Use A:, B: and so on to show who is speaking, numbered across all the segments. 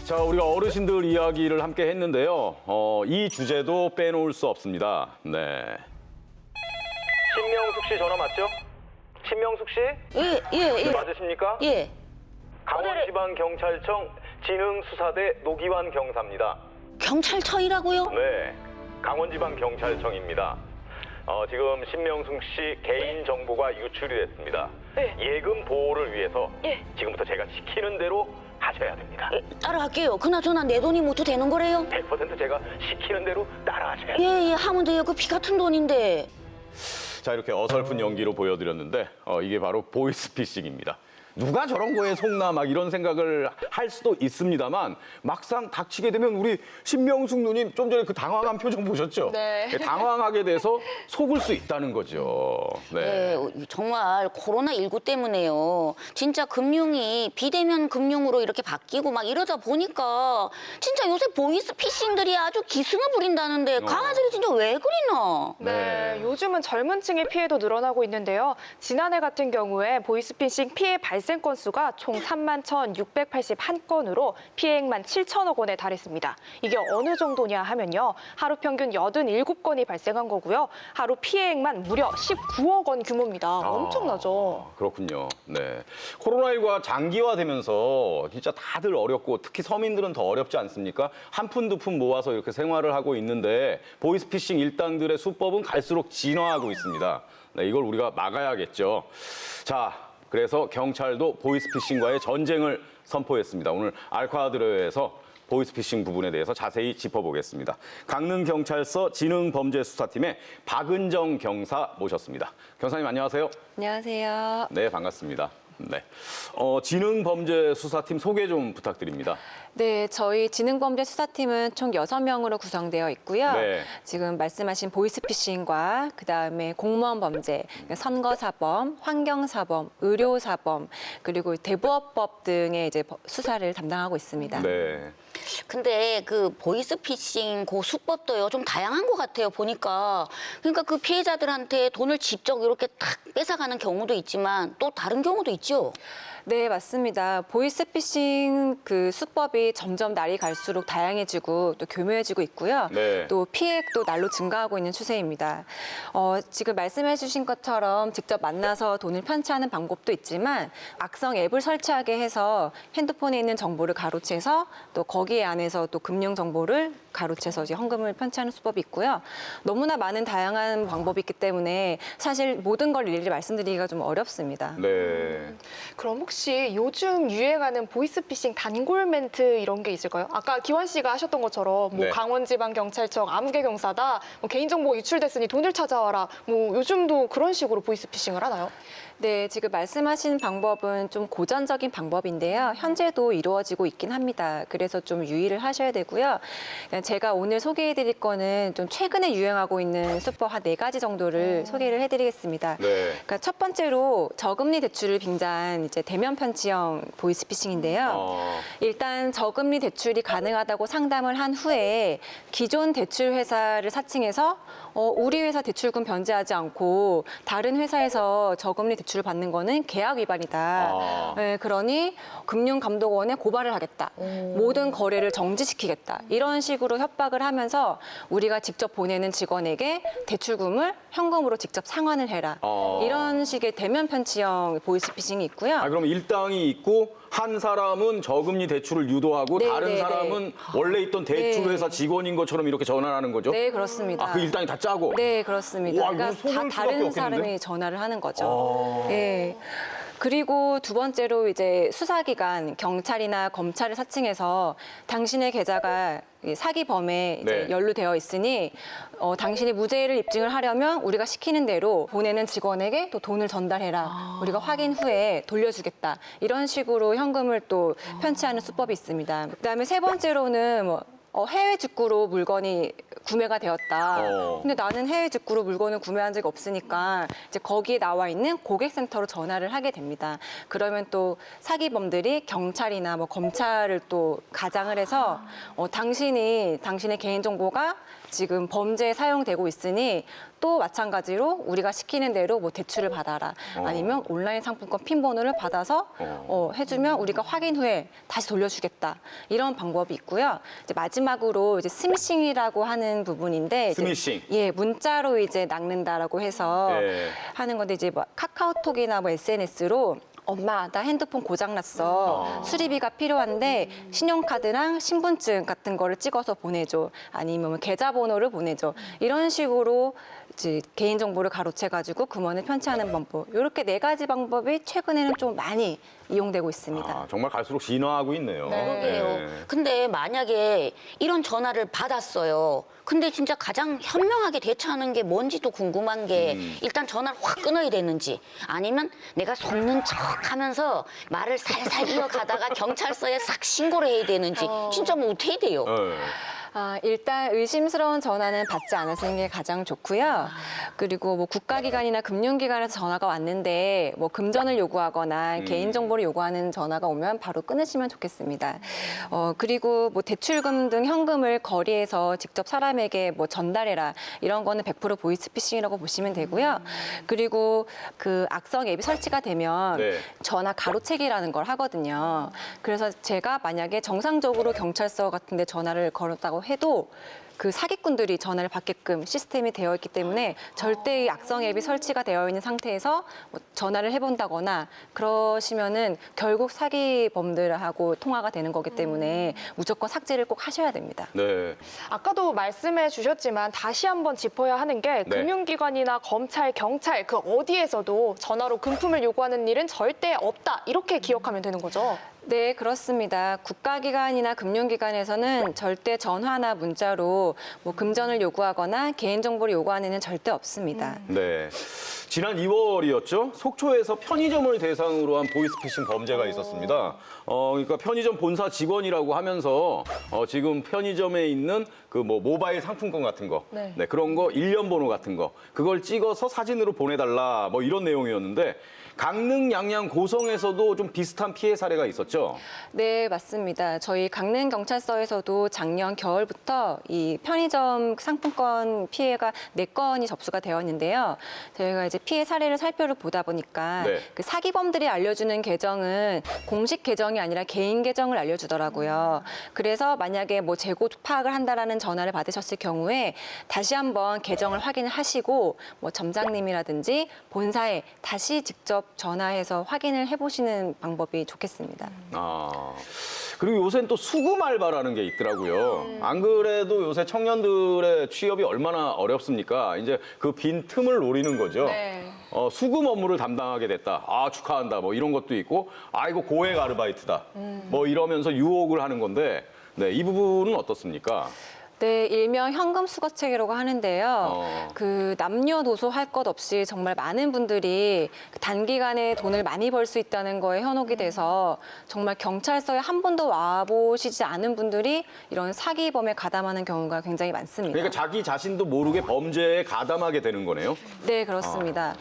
A: 자, 우리가 어르신들 이야기를 함께 했는데요. 이 주제도 빼놓을 수 없습니다. 네. 신명숙 씨 전화 맞죠? 신명숙 씨?
B: 예.
A: 맞으십니까?
B: 예.
A: 강원지방경찰청 진흥수사대 노기환 경사입니다.
B: 경찰청이라고요?
A: 네, 강원지방경찰청입니다. 지금 신명숙 씨 개인 정보가 유출이 됐습니다.
B: 네.
A: 예금 보호를 위해서
B: 예.
A: 지금부터 제가 시키는 대로 하셔야 됩니다.
B: 따라갈게요. 그나저나 내 돈이 모두 되는 거래요?
A: 100% 제가 시키는 대로 따라하셔야 돼요.
B: 예, 하면 돼요. 그 피 같은 돈인데.
A: 자, 이렇게 어설픈 연기로 보여드렸는데 이게 바로 보이스피싱입니다. 누가 저런 거에 속나 막 이런 생각을 할 수도 있습니다만 막상 닥치게 되면 우리 신명숙 누님 좀 전에 그 당황한 표정 보셨죠?
C: 네.
A: 당황하게 돼서 속을 수 있다는 거죠. 네.
B: 네, 정말 코로나19 때문에요. 진짜 금융이 비대면 금융으로 이렇게 바뀌고 막 이러다 보니까 진짜 요새 보이스피싱들이 아주 기승을 부린다는데 강아지를 진짜 왜 그리나?
C: 네, 요즘은 젊은 층의 피해도 늘어나고 있는데요. 지난해 같은 경우에 보이스피싱 피해 발생 건수가 총 31,681건으로 피해액만 7천억 원에 달했습니다. 이게 어느 정도냐 하면요. 하루 평균 87건이 발생한 거고요. 하루 피해액만 무려 19억 원 규모입니다. 엄청나죠?
A: 그렇군요. 네. 코로나19가 장기화되면서 진짜 다들 어렵고 특히 서민들은 더 어렵지 않습니까? 한 푼 두 푼 모아서 이렇게 생활을 하고 있는데 보이스피싱 일당들의 수법은 갈수록 진화하고 있습니다. 네, 이걸 우리가 막아야겠죠. 자, 그래서 경찰도 보이스피싱과의 전쟁을 선포했습니다. 오늘 알카드로에서 보이스피싱 부분에 대해서 자세히 짚어보겠습니다. 강릉경찰서 진흥범죄수사팀의 박은정 경사 모셨습니다. 경사님 안녕하세요.
D: 안녕하세요.
A: 네, 반갑습니다. 네. 진흥범죄수사팀 소개 좀 부탁드립니다.
D: 네, 저희 진흥범죄수사팀은 총 6명으로 구성되어 있고요.
A: 네.
D: 지금 말씀하신 보이스피싱과 그다음에 공무원 범죄, 선거사범, 환경사범, 의료사범, 그리고 대부업법 등의 이제 수사를 담당하고 있습니다.
A: 네.
B: 근데 그 보이스피싱 그 수법도요 좀 다양한 것 같아요 보니까. 그러니까 그 피해자들한테 돈을 직접 이렇게 탁 뺏어가는 경우도 있지만 또 다른 경우도 있죠.
D: 네, 맞습니다. 보이스피싱 그 수법이 점점 날이 갈수록 다양해지고 또 교묘해지고 있고요.
A: 네.
D: 또 피해액도 날로 증가하고 있는 추세입니다. 지금 말씀해 주신 것처럼 직접 만나서 돈을 편취하는 방법도 있지만 악성 앱을 설치하게 해서 핸드폰에 있는 정보를 가로채서 또 거기에 안에서 또 금융 정보를 가로채서 이제 헌금을 편취하는 수법이 있고요. 너무나 많은 다양한 방법이 있기 때문에 사실 모든 걸 일일이 말씀드리기가 좀 어렵습니다.
A: 네.
C: 그럼 혹시 요즘 유행하는 보이스피싱 단골 멘트 이런 게 있을까요? 아까 기환 씨가 하셨던 것처럼 뭐
A: 네.
C: 강원지방경찰청 아무개경사다, 뭐 개인정보가 유출됐으니 돈을 찾아와라. 뭐 요즘도 그런 식으로 보이스피싱을 하나요?
D: 네, 지금 말씀하신 방법은 좀 고전적인 방법인데요. 현재도 이루어지고 있긴 합니다. 그래서 좀 유의를 하셔야 되고요. 제가 오늘 소개해드릴 거는 좀 최근에 유행하고 있는 수법 한 4가지 정도를 소개를 해드리겠습니다.
A: 네.
D: 그러니까 첫 번째로 저금리 대출을 빙자한 이제 대면 편취형 보이스피싱인데요. 일단 저금리 대출이 가능하다고 상담을 한 후에 기존 대출 회사를 사칭해서 우리 회사 대출금 변제하지 않고 다른 회사에서 저금리 대출을 받는 거는 계약 위반이다. 네, 그러니 금융감독원에 고발을 하겠다. 모든 거래를 정지시키겠다. 이런 식으로 협박을 하면서 우리가 직접 보내는 직원에게 대출금을 현금으로 직접 상환을 해라. 이런 식의 대면 편취형 보이스피싱이 있고요.
A: 그럼 일당이 있고 한 사람은 저금리 대출을 유도하고
D: 네,
A: 다른
D: 네,
A: 사람은 원래 있던 대출회사 직원인 것처럼 이렇게 전화를 하는 거죠?
D: 네, 그렇습니다.
A: 그 일당이 다 짜고?
D: 네, 그렇습니다.
A: 와, 이건
D: 그러니까
A: 속을
D: 다
A: 수밖에
D: 다른
A: 없겠는데?
D: 사람이 전화를 하는 거죠. 네. 그리고 두 번째로 이제 수사기관, 경찰이나 검찰을 사칭해서 당신의 계좌가 사기범에 이제
A: 네.
D: 연루되어 있으니 당신이 무죄를 입증을 하려면 우리가 시키는 대로 보내는 직원에게 또 돈을 전달해라. 우리가 확인 후에 돌려주겠다. 이런 식으로 현금을 또 편취하는 수법이 있습니다. 그다음에 세 번째로는 뭐 해외 직구로 물건이 구매가 되었다. 근데 나는 해외 직구로 물건을 구매한 적이 없으니까 이제 거기에 나와 있는 고객센터로 전화를 하게 됩니다. 그러면 또 사기범들이 경찰이나 뭐 검찰을 또 가장을 해서 당신의 개인정보가 지금 범죄에 사용되고 있으니 또 마찬가지로 우리가 시키는 대로 뭐 대출을 받아라 아니면 온라인 상품권 핀 번호를 받아서 해주면 우리가 확인 후에 다시 돌려주겠다 이런 방법이 있고요. 이제 마지막으로 이제 스미싱이라고 하는 부분인데
A: 스미싱.
D: 예, 문자로 이제 낚는다라고 해서
A: 예.
D: 하는 건데 이제 뭐 카카오톡이나 뭐 SNS로 엄마, 나 핸드폰 고장났어. 수리비가 필요한데 신용카드랑 신분증 같은 거를 찍어서 보내줘. 아니면 뭐 계좌번호를 보내줘. 이런 식으로 이제 개인정보를 가로채가지고 금원을 편취하는 방법. 이렇게 4가지 방법이 최근에는 좀 많이 이용되고 있습니다.
A: 아, 정말 갈수록 진화하고 있네요.
B: 그러게요.
A: 예.
B: 근데 만약에 이런 전화를 받았어요. 근데 진짜 가장 현명하게 대처하는 게 뭔지도 궁금한 게 일단 전화를 확 끊어야 되는지 아니면 내가 속는 척 하면서 말을 살살 이어가다가 경찰서에 싹 신고를 해야 되는지 진짜 뭐 어떻게 해야 돼요?
A: 예.
D: 일단 의심스러운 전화는 받지 않으시는 게 가장 좋고요. 그리고 뭐 국가기관이나 금융기관에서 전화가 왔는데 뭐 금전을 요구하거나 개인정보를 요구하는 전화가 오면 바로 끊으시면 좋겠습니다. 그리고 뭐 대출금 등 현금을 거리에서 직접 사람에게 뭐 전달해라 이런 거는 100% 보이스피싱이라고 보시면 되고요. 그리고 그 악성 앱이 설치가 되면
A: 네.
D: 전화 가로채기라는 걸 하거든요. 그래서 제가 만약에 정상적으로 경찰서 같은 데 전화를 걸었다고 해도 그 사기꾼들이 전화를 받게끔 시스템이 되어 있기 때문에 절대 이 악성 앱이 설치가 되어 있는 상태에서 뭐 전화를 해본다거나 그러시면은 결국 사기범들하고 통화가 되는 거기 때문에 무조건 삭제를 꼭 하셔야 됩니다.
A: 네.
C: 아까도 말씀해 주셨지만 다시 한번 짚어야 하는 게
A: 네.
C: 금융기관이나 검찰, 경찰 그 어디에서도 전화로 금품을 요구하는 일은 절대 없다. 이렇게 기억하면 되는 거죠.
D: 네, 그렇습니다. 국가기관이나 금융기관에서는 절대 전화나 문자로 뭐 금전을 요구하거나 개인정보를 요구하는 일은 절대 없습니다.
A: 네. 지난 2월이었죠. 속초에서 편의점을 대상으로 한 보이스피싱 범죄가 있었습니다. 그러니까 편의점 본사 직원이라고 하면서 지금 편의점에 있는 그 뭐 모바일 상품권 같은 거,
C: 네.
A: 네, 그런 거 일련 번호 같은 거, 그걸 찍어서 사진으로 보내달라 뭐 이런 내용이었는데 강릉, 양양, 고성에서도 좀 비슷한 피해 사례가 있었죠.
D: 네, 맞습니다. 저희 강릉경찰서에서도 작년 겨울부터 이 편의점 상품권 피해가 4건이 접수가 되었는데요. 저희가 이제 피해 사례를 살펴를 보다 보니까
A: 네.
D: 그 사기범들이 알려주는 계정은 공식 계정이 아니라 개인 계정을 알려주더라고요. 그래서 만약에 뭐 재고 파악을 한다라는 전화를 받으셨을 경우에 다시 한번 계정을 확인을 하시고 뭐 점장님이라든지 본사에 다시 직접 전화해서 확인을 해보시는 방법이 좋겠습니다.
A: 그리고 요새는 또 수금 알바라는 게 있더라고요. 안 그래도 요새 청년들의 취업이 얼마나 어렵습니까? 이제 그 빈 틈을 노리는 거죠.
C: 네.
A: 수금 업무를 담당하게 됐다. 아, 축하한다. 뭐 이런 것도 있고, 아, 이거 고액 아르바이트다. 뭐 이러면서 유혹을 하는 건데, 네, 이 부분은 어떻습니까?
D: 네, 일명 현금 수거책이라고 하는데요. 그 남녀노소 할 것 없이 정말 많은 분들이 단기간에 돈을 많이 벌 수 있다는 거에 현혹이 돼서 정말 경찰서에 한 번도 와보시지 않은 분들이 이런 사기범에 가담하는 경우가 굉장히 많습니다.
A: 그러니까 자기 자신도 모르게 범죄에 가담하게 되는 거네요.
D: 네, 그렇습니다.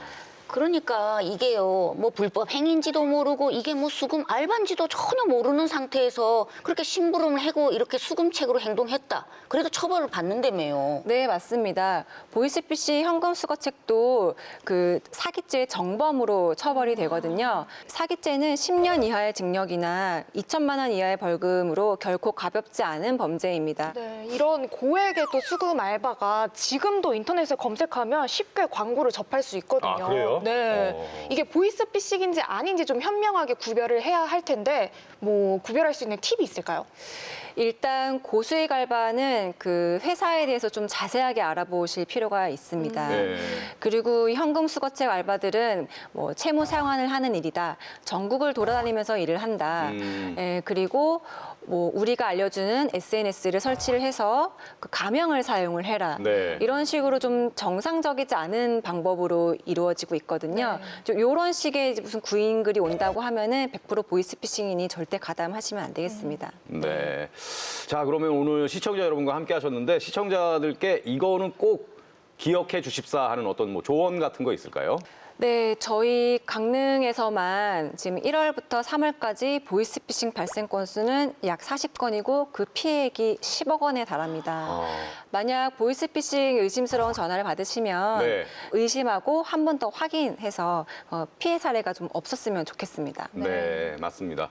B: 그러니까 이게요, 뭐 불법 행위인지도 모르고 이게 뭐 수금 알바인지도 전혀 모르는 상태에서 그렇게 심부름을 하고 이렇게 수금책으로 행동했다. 그래도 처벌을 받는다며요.
D: 네, 맞습니다. 보이스피싱 현금 수거책도 그 사기죄 정범으로 처벌이 되거든요. 사기죄는 10년 이하의 징역이나 2천만 원 이하의 벌금으로 결코 가볍지 않은 범죄입니다.
C: 네, 이런 고액의 또 수금 알바가 지금도 인터넷에 검색하면 쉽게 광고를 접할 수 있거든요.
A: 아, 그래요?
C: 네, 이게 보이스피싱인지 아닌지 좀 현명하게 구별을 해야 할 텐데 뭐 구별할 수 있는 팁이 있을까요?
D: 일단 고수익 알바는 그 회사에 대해서 좀 자세하게 알아보실 필요가 있습니다.
A: 네.
D: 그리고 이 현금 수거책 알바들은 뭐 채무 상환을 하는 일이다. 전국을 돌아다니면서 일을 한다. 그리고 뭐 우리가 알려주는 SNS를 설치를 해서 그 가명을 사용을 해라.
A: 네.
D: 이런 식으로 좀 정상적이지 않은 방법으로 이루어지고 있거든요. 좀 이런 식의 이제 무슨 구인글이 온다고 하면은 100% 보이스피싱이니 절대 가담하시면 안 되겠습니다.
A: 네. 자, 그러면 오늘 시청자 여러분과 함께 하셨는데 시청자들께 이거는 꼭 기억해 주십사 하는 어떤 뭐 조언 같은 거 있을까요?
D: 네, 저희 강릉에서만 지금 1월부터 3월까지 보이스피싱 발생 건수는 약 40건이고 그 피해액이 10억 원에 달합니다. 만약 보이스피싱 의심스러운 전화를 받으시면
A: 네.
D: 의심하고 한 번 더 확인해서 피해 사례가 좀 없었으면 좋겠습니다.
A: 네, 맞습니다.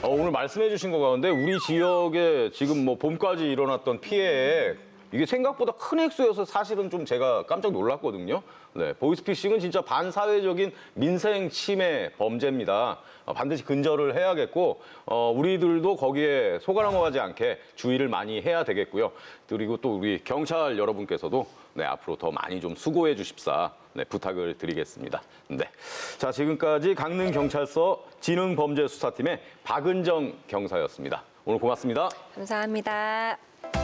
A: 오늘 말씀해 주신 거 가운데 우리 지역에 지금 뭐 봄까지 일어났던 피해 이게 생각보다 큰 액수여서 사실은 좀 제가 깜짝 놀랐거든요. 네, 보이스피싱은 진짜 반사회적인 민생 침해 범죄입니다. 반드시 근절을 해야겠고 우리들도 거기에 속아 넘어가지 않게 주의를 많이 해야 되겠고요. 그리고 또 우리 경찰 여러분께서도 네, 앞으로 더 많이 좀 수고해 주십사 네, 부탁을 드리겠습니다. 네, 자 지금까지 강릉경찰서 지능범죄수사팀의 박은정 경사였습니다. 오늘 고맙습니다.
D: 감사합니다.